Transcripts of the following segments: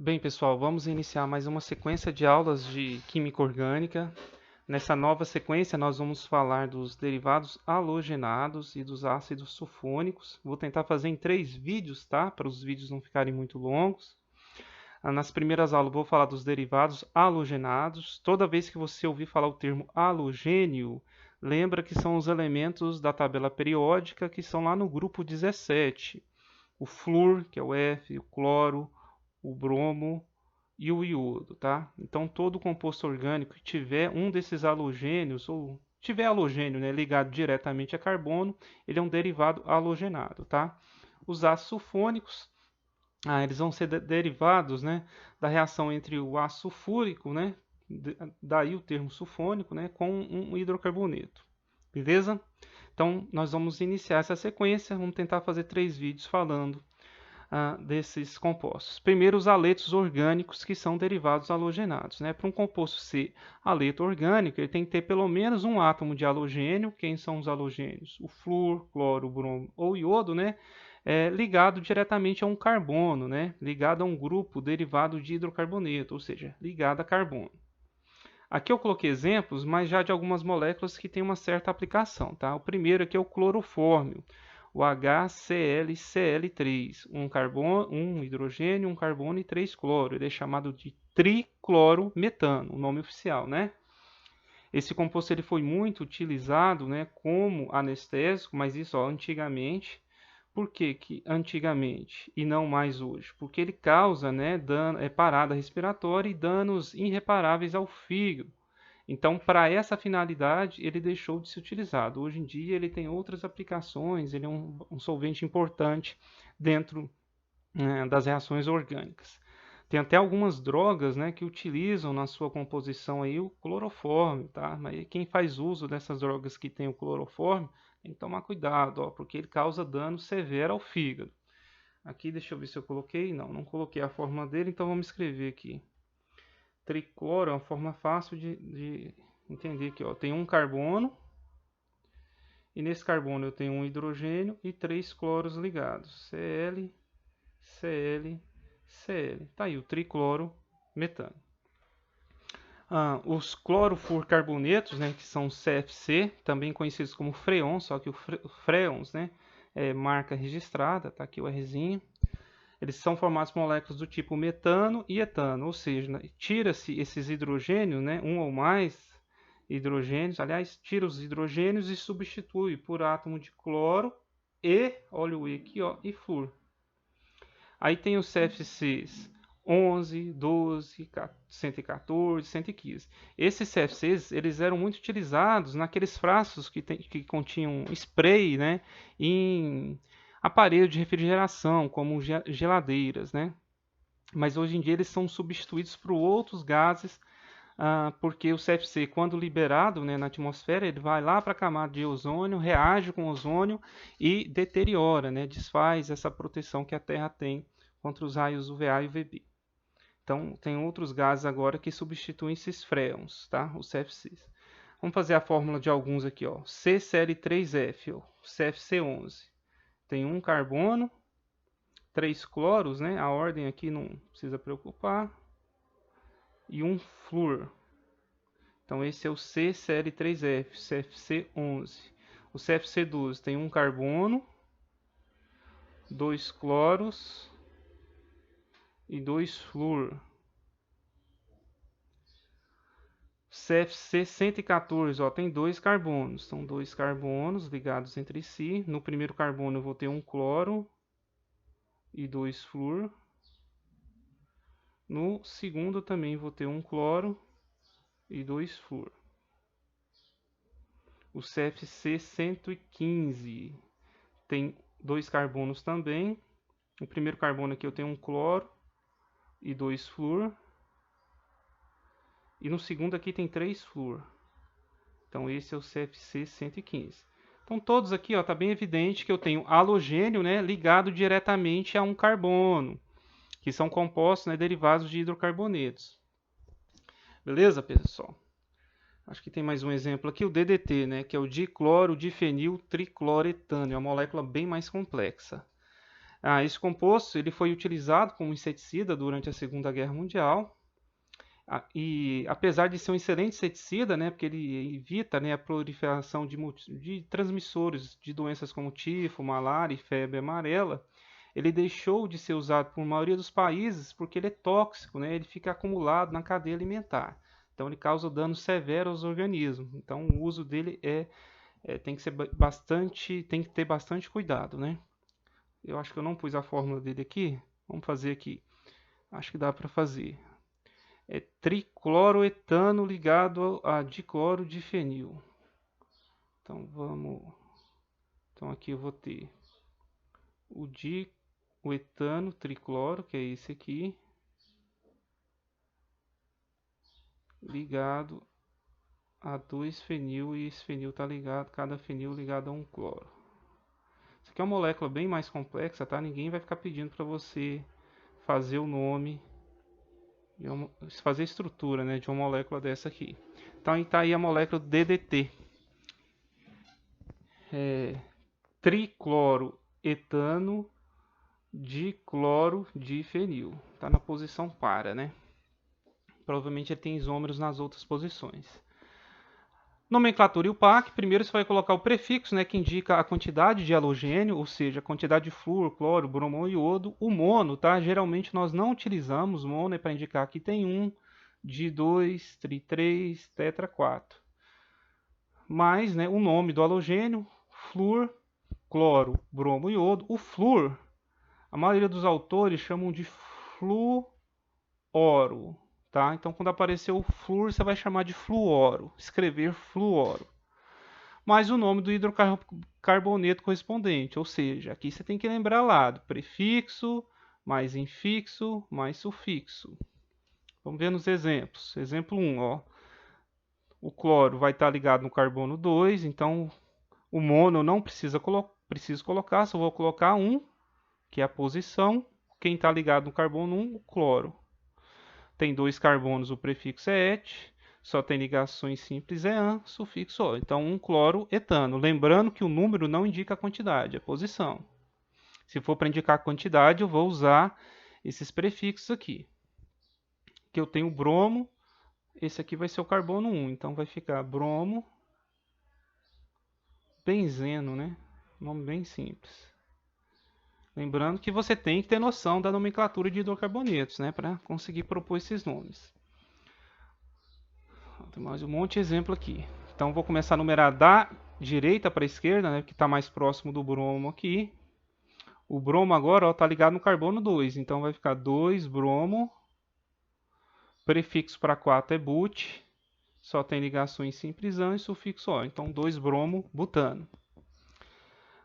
Bem, pessoal, vamos iniciar mais uma sequência de aulas de Química Orgânica. Nessa nova sequência, nós vamos falar dos derivados halogenados e dos ácidos sulfônicos. Vou tentar fazer em 3 vídeos, tá? Para os vídeos não ficarem muito longos. Nas primeiras aulas, vou falar dos derivados halogenados. Toda vez que você ouvir falar o termo halogênio, lembra que são os elementos da tabela periódica que são lá no grupo 17. O flúor, que é o F, o cloro, o bromo e o iodo, tá? Então todo composto orgânico que tiver um desses halogênios ou tiver halogênio, né, ligado diretamente a carbono, ele é um derivado halogenado, tá? Os ácidos sulfônicos, eles vão ser derivados, né, da reação entre o ácido sulfúrico, né, daí o termo sulfônico, né, com um hidrocarboneto. Beleza? Então nós vamos iniciar essa sequência, vamos tentar fazer 3 vídeos falando desses compostos. Primeiro, os haletos orgânicos, que são derivados halogenados. Né? Para um composto ser haleto orgânico, ele tem que ter pelo menos um átomo de halogênio. Quem são os halogênios? O flúor, cloro, bromo ou iodo, né? Ligado diretamente a um carbono, né? Ligado a um grupo derivado de hidrocarboneto, ou seja, ligado a carbono. Aqui eu coloquei exemplos, mas já de algumas moléculas que têm uma certa aplicação. Tá? O primeiro aqui é o clorofórmio, o HClCl3, um hidrogênio, um carbono e 3 cloro. Ele é chamado de triclorometano, o nome oficial, né? Esse composto ele foi muito utilizado, né, como anestésico, mas isso antigamente. Por que antigamente e não mais hoje? Porque ele causa, né, parada respiratória e danos irreparáveis ao fígado. Então, para essa finalidade, ele deixou de ser utilizado. Hoje em dia, ele tem outras aplicações, ele é um solvente importante dentro, né, das reações orgânicas. Tem até algumas drogas, né, que utilizam na sua composição aí o clorofórmio, tá? Mas quem faz uso dessas drogas que tem o clorofórmio tem que tomar cuidado, ó, porque ele causa dano severo ao fígado. Aqui, deixa eu ver se eu coloquei. Não coloquei a fórmula dele, então vamos escrever aqui. Tricloro é uma forma fácil de entender aqui, ó. Tem um carbono e nesse carbono eu tenho um hidrogênio e 3 cloros ligados. Cl, Cl, Cl. Tá aí o tricloro metano. Os clorofluorcarbonetos, né, que são CFC, também conhecidos como freons, só que o freons, né, é marca registrada, tá aqui o Rzinho. Eles são formados por moléculas do tipo metano e etano, ou seja, tira-se esses hidrogênios, né, um ou mais hidrogênios, aliás, tira os hidrogênios e substitui por átomo de cloro e, olha o E aqui, ó, e flúor. Aí tem os CFCs 11, 12, 114, 115. Esses CFCs, eles eram muito utilizados naqueles frascos que continham spray, né, em aparelho de refrigeração, como geladeiras, né? Mas hoje em dia eles são substituídos por outros gases, porque o CFC, quando liberado, né, na atmosfera, ele vai lá para a camada de ozônio, reage com o ozônio e deteriora, né, desfaz essa proteção que a Terra tem contra os raios UVA e UVB. Então, tem outros gases agora que substituem esses freons, tá? Os CFCs. Vamos fazer a fórmula de alguns aqui, ó. CCl3F, ó, CFC11. Tem um carbono, 3 cloros, né? A ordem aqui não precisa preocupar. E um flúor. Então esse é o CCl3F, CFC11. O CFC12 tem um carbono, 2 cloros e 2 flúor. CFC114, ó, tem 2 carbonos. São 2 carbonos ligados entre si. No primeiro carbono eu vou ter um cloro e 2 flúor. No segundo também vou ter um cloro e 2 flúor. O CFC115 tem 2 carbonos também. No primeiro carbono aqui eu tenho um cloro e 2 flúor. E no segundo aqui tem 3 flúor. Então esse é o CFC115. Então todos aqui, ó, tá bem evidente que eu tenho halogênio, né, ligado diretamente a um carbono, que são compostos, né, derivados de hidrocarbonetos. Beleza, pessoal? Acho que tem mais um exemplo aqui, o DDT, né, que é o dicloro difenil tricloretano, é uma molécula bem mais complexa. Esse composto ele foi utilizado como inseticida durante a Segunda Guerra Mundial. E apesar de ser um excelente inseticida, né, porque ele evita, né, a proliferação de transmissores de doenças como tifo, malária e febre amarela, ele deixou de ser usado por maioria dos países porque ele é tóxico, né, ele fica acumulado na cadeia alimentar. Então ele causa dano severo aos organismos. Então o uso dele tem que ter bastante cuidado, né? Eu acho que eu não pus a fórmula dele aqui. Vamos fazer aqui. Acho que dá para fazer. É tricloroetano ligado a dicloro de fenil. Então vamos. Então aqui eu vou ter o etano tricloro, que é esse aqui, ligado a 2-fenil, e esse fenil está ligado, cada fenil ligado a um cloro. Isso aqui é uma molécula bem mais complexa, tá? Ninguém vai ficar pedindo para você fazer o nome, fazer a estrutura, né, de uma molécula dessa aqui. Então está aí a molécula DDT. Tricloroetano dicloro de fenil. Está na posição para, né? Provavelmente ele tem isômeros nas outras posições. Nomenclatura e o PAC. Primeiro você vai colocar o prefixo, né, que indica a quantidade de halogênio, ou seja, a quantidade de flúor, cloro, bromo e iodo. O mono, tá? Geralmente nós não utilizamos mono para indicar que tem 1, di2, tri3, tetra 4. Mas, né, o nome do halogênio, flúor, cloro, bromo e iodo. O flúor, a maioria dos autores chamam de fluoro, tá? Então, quando aparecer o flúor, você vai chamar de fluoro, escrever fluoro. Mas o nome do hidrocarboneto correspondente, ou seja, aqui você tem que lembrar lá do prefixo, mais infixo, mais sufixo. Vamos ver nos exemplos. Exemplo 1, ó. O cloro vai estar ligado no carbono 2, então o mono eu não preciso colocar, só vou colocar 1, que é a posição. Quem está ligado no carbono 1, o cloro. Tem 2 carbonos, o prefixo é et, só tem ligações simples é an, sufixo o. Então, 1 cloroetano. Lembrando que o número não indica a quantidade, é a posição. Se for para indicar a quantidade, eu vou usar esses prefixos aqui. Que eu tenho bromo, esse aqui vai ser o carbono 1, então vai ficar bromo, benzeno, né? Nome bem simples. Lembrando que você tem que ter noção da nomenclatura de hidrocarbonetos, né, para conseguir propor esses nomes. Tem mais um monte de exemplo aqui. Então vou começar a numerar da direita para a esquerda, né, que está mais próximo do bromo aqui. O bromo agora está ligado no carbono 2, então vai ficar 2 bromo. Prefixo para 4 é but, só tem ligações simples an e sufixo o. Então 2 bromo butano.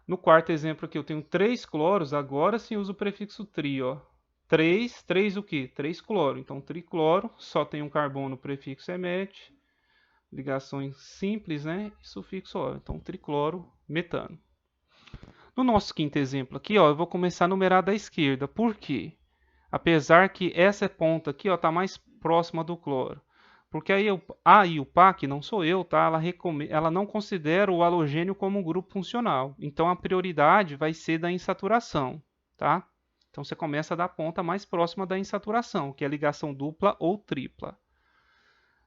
No quarto exemplo aqui eu tenho 3 cloros, agora sim uso o prefixo tri, ó. 3 o quê? 3 cloro, então tricloro, só tem um carbono, o prefixo é met, ligações simples, né? E sufixo o, então tricloro, metano. No nosso quinto exemplo aqui, ó, eu vou começar a numerar da esquerda, por quê? Apesar que essa ponta aqui está mais próxima do cloro. Porque aí a IUPAC, não sou eu, tá? Ela não considera o halogênio como um grupo funcional. Então a prioridade vai ser da insaturação, tá? Então você começa da ponta mais próxima da insaturação, que é a ligação dupla ou tripla.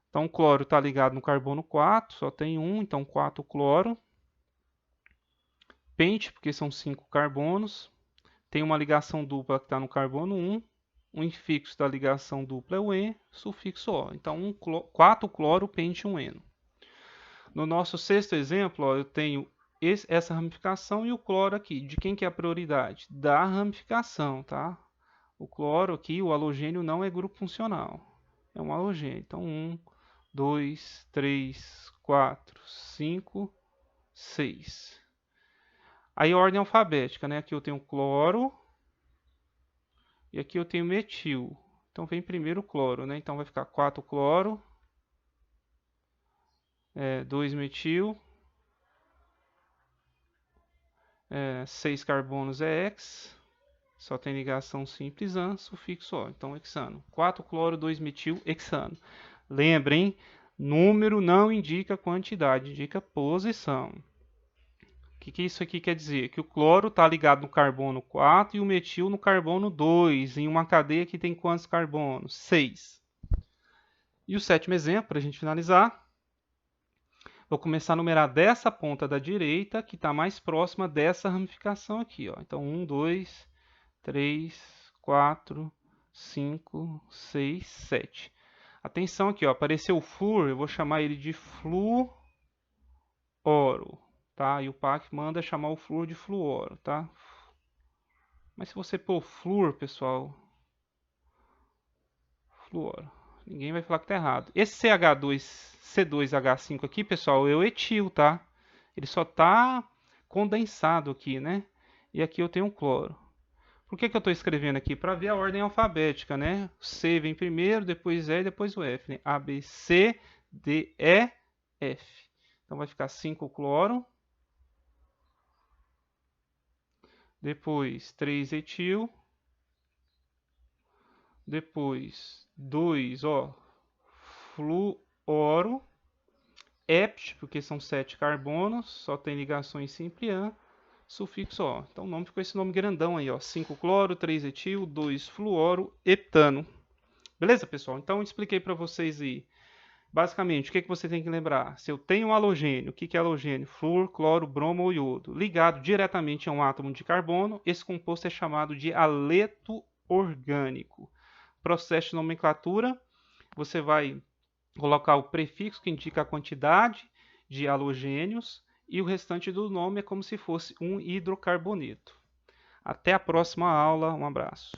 Então o cloro está ligado no carbono 4, só tem um, então 4 cloro. Pente, porque são 5 carbonos. Tem uma ligação dupla que está no carbono 1. O infixo da ligação dupla é o en, sufixo o. Então, 4 cloro, pente 1 eno. No nosso sexto exemplo, ó, eu tenho essa ramificação e o cloro aqui. De quem que é a prioridade? Da ramificação, tá? O cloro aqui, o halogênio não é grupo funcional. É um halogênio. Então, 1, 2, 3, 4, 5, 6. Aí, ordem alfabética, né? Aqui eu tenho cloro. E aqui eu tenho metil. Então vem primeiro o cloro, né? Então vai ficar 4 cloro, 2 metil, 6 carbonos é hex, só tem ligação simples an, sufixo o. Então hexano. 4 cloro, 2 metil, hexano. Lembrem, número não indica quantidade, indica posição. que isso aqui quer dizer? Que o cloro está ligado no carbono 4 e o metil no carbono 2, em uma cadeia que tem quantos carbonos? 6. E o sétimo exemplo, para a gente finalizar, vou começar a numerar dessa ponta da direita, que está mais próxima dessa ramificação aqui. Ó. Então, 1, 2, 3, 4, 5, 6, 7. Atenção aqui, ó, apareceu o flúor, eu vou chamar ele de fluoro, tá? E o PAC manda chamar o flúor de fluoro, tá? Mas se você pôr flúor, pessoal, fluoro, ninguém vai falar que tá errado. Esse C2H5 aqui, pessoal, é o etil, tá? Ele só tá condensado aqui, né? E aqui eu tenho um cloro. Por que eu estou escrevendo aqui? Para ver a ordem alfabética, né? O C vem primeiro, depois E e depois o F. Né? A, B, C, D, E, F. Então vai ficar 5 cloro. Depois 3 etil. Depois 2, ó, fluoro. Ept, porque são 7 carbonos, só tem ligações simpliã. Sufixo O. Então o nome ficou esse nome grandão aí, ó. 5 cloro, 3 etil, 2 fluoro, heptano. Beleza, pessoal? Então eu expliquei para vocês aí. Basicamente, o que você tem que lembrar? Se eu tenho um halogênio, o que é halogênio? Flúor, cloro, bromo ou iodo. Ligado diretamente a um átomo de carbono, esse composto é chamado de haleto orgânico. Processo de nomenclatura, você vai colocar o prefixo que indica a quantidade de halogênios e o restante do nome é como se fosse um hidrocarboneto. Até a próxima aula, um abraço.